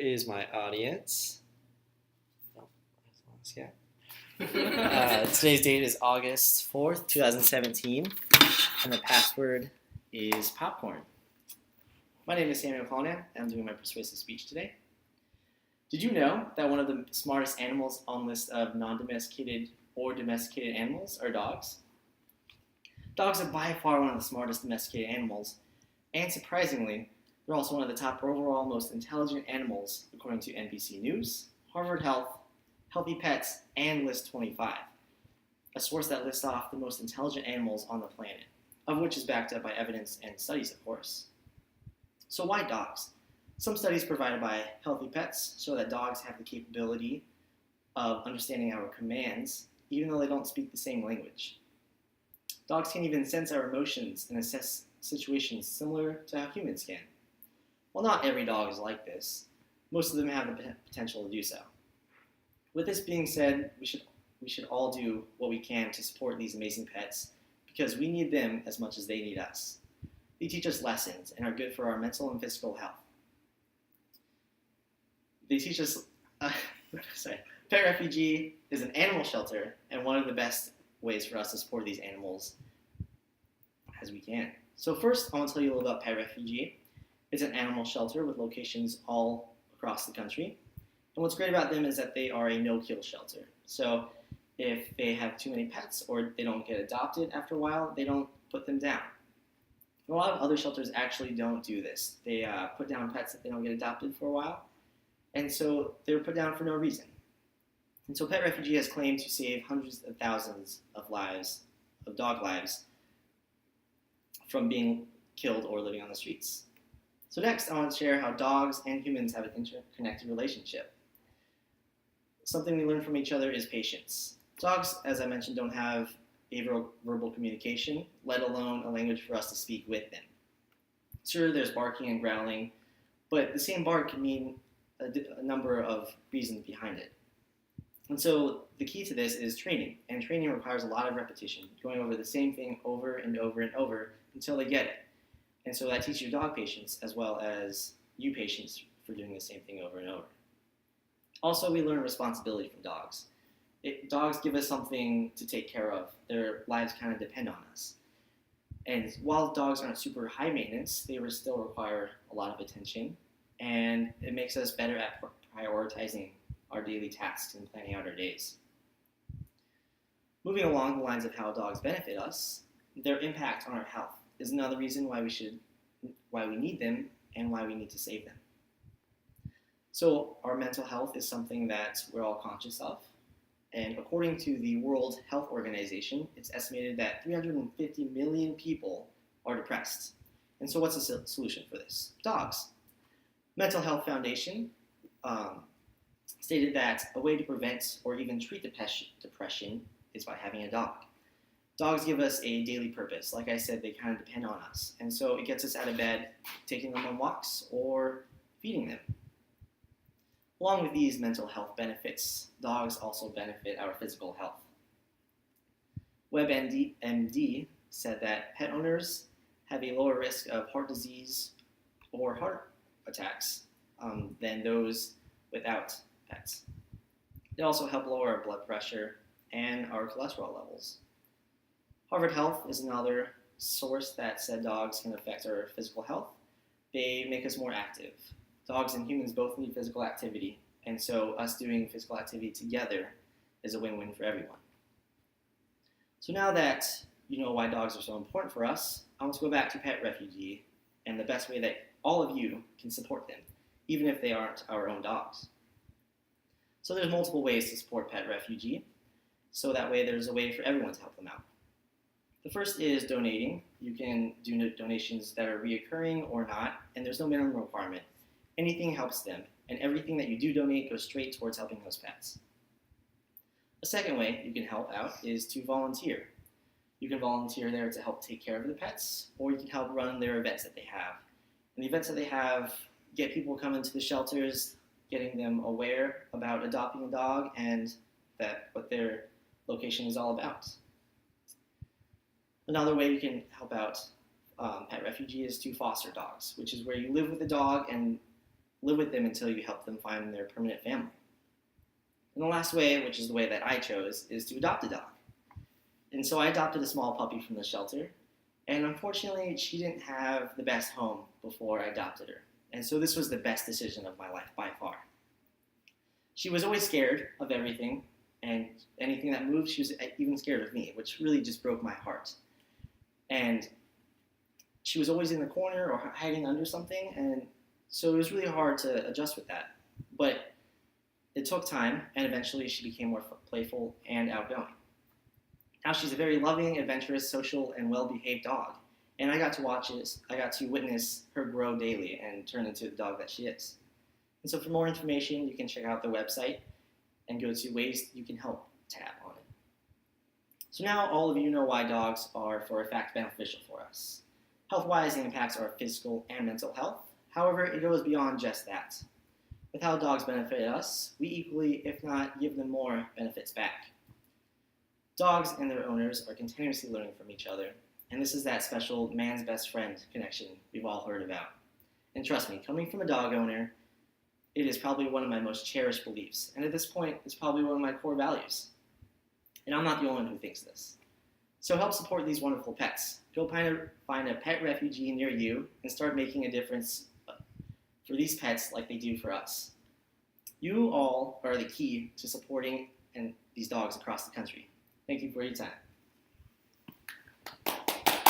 is my audience. Oh, yeah. Today's date is August 4th, 2017, and the password is popcorn. My name is Samuel Collinan, and I'm doing my persuasive speech today. Did you know that one of the smartest animals on the list of non-domesticated or domesticated animals are dogs? Dogs are by far one of the smartest domesticated animals, and surprisingly, they're also one of the top overall most intelligent animals according to NBC News, Harvard Health, Healthy Pets, and List 25, a source that lists off the most intelligent animals on the planet, of which is backed up by evidence and studies, of course. So why dogs? Some studies provided by Healthy Pets show that dogs have the capability of understanding our commands, even though they don't speak the same language. Dogs can even sense our emotions and assess situations similar to how humans can. While not every dog is like this, most of them have the potential to do so. With this being said, we should all do what we can to support these amazing pets because we need them as much as they need us. They teach us lessons and are good for our mental and physical health. They teach us, Pet Refugee is an animal shelter and one of the best ways for us to support these animals as we can. So first, I want to tell you a little about Pet Refugee. It's an animal shelter with locations all across the country. And what's great about them is that they are a no-kill shelter. So if they have too many pets or they don't get adopted after a while, they don't put them down. A lot of other shelters actually don't do this. They put down pets that they don't get adopted for a while. And so they're put down for no reason. And so Pet Refugee has claimed to save hundreds of thousands of dog lives, from being killed or living on the streets. So next, I want to share how dogs and humans have an interconnected relationship. Something we learn from each other is patience. Dogs, as I mentioned, don't have verbal communication, let alone a language for us to speak with them. Sure, there's barking and growling, but the same bark can mean a number of reasons behind it. And so the key to this is training, and training requires a lot of repetition, going over the same thing over and over and over until they get it. And so that teaches your dog patience as well as you patience for doing the same thing over and over. Also, we learn responsibility from dogs. Dogs give us something to take care of. Their lives kind of depend on us. And while dogs aren't super high maintenance, they still require a lot of attention, and it makes us better at prioritizing our daily tasks and planning out our days. Moving along the lines of how dogs benefit us, their impact on our health is another reason why we need them and why we need to save them. So our mental health is something that we're all conscious of. And according to the World Health Organization, it's estimated that 350 million people are depressed. And so what's the solution for this? Dogs. Mental Health Foundation stated that a way to prevent or even treat depression is by having a dog. Dogs give us a daily purpose. Like I said, they kind of depend on us. And so it gets us out of bed, taking them on walks, or feeding them. Along with these mental health benefits, dogs also benefit our physical health. WebMD said that pet owners have a lower risk of heart disease or heart attacks than those without pets. They also help lower our blood pressure and our cholesterol levels. Harvard Health is another source that said dogs can affect our physical health. They make us more active. Dogs and humans both need physical activity, and so us doing physical activity together is a win-win for everyone. So now that you know why dogs are so important for us, I want to go back to Pet Refugee and the best way that all of you can support them, even if they aren't our own dogs. So there's multiple ways to support Pet Refugee, so that way there's a way for everyone to help them out. The first is donating. You can do donations that are reoccurring or not, and there's no minimum requirement. Anything helps them, and everything that you do donate goes straight towards helping those pets. A second way you can help out is to volunteer. You can volunteer there to help take care of the pets, or you can help run their events that they have. And the events that they have get people coming to the shelters, getting them aware about adopting a dog and what their location is all about. Another way you can help out Pet Refugee is to foster dogs, which is where you live with the dog and live with them until you help them find their permanent family. And the last way, which is the way that I chose, is to adopt a dog. And so I adopted a small puppy from the shelter, and unfortunately, she didn't have the best home before I adopted her. And so this was the best decision of my life by far. She was always scared of everything, and anything that moved, she was even scared of me, which really just broke my heart. And she was always in the corner or hiding under something, and so it was really hard to adjust with that. But it took time, and eventually she became more playful and outgoing. Now she's a very loving, adventurous, social, and well-behaved dog, and I got to witness her grow daily and turn into the dog that she is. And so for more information, you can check out the website and go to Ways You Can Help tab on it. So now all of you know why dogs are for a fact beneficial for us. Health-wise, the impacts are physical and mental health. However, it goes beyond just that. With how dogs benefit us, we equally, if not give them more, benefits back. Dogs and their owners are continuously learning from each other, and this is that special man's best friend connection we've all heard about. And trust me, coming from a dog owner, it is probably one of my most cherished beliefs, and at this point, it's probably one of my core values. And I'm not the only one who thinks this. So help support these wonderful pets. Go find a pet refugee near you and start making a difference for these pets like they do for us. You all are the key to supporting these dogs across the country. Thank you for your time.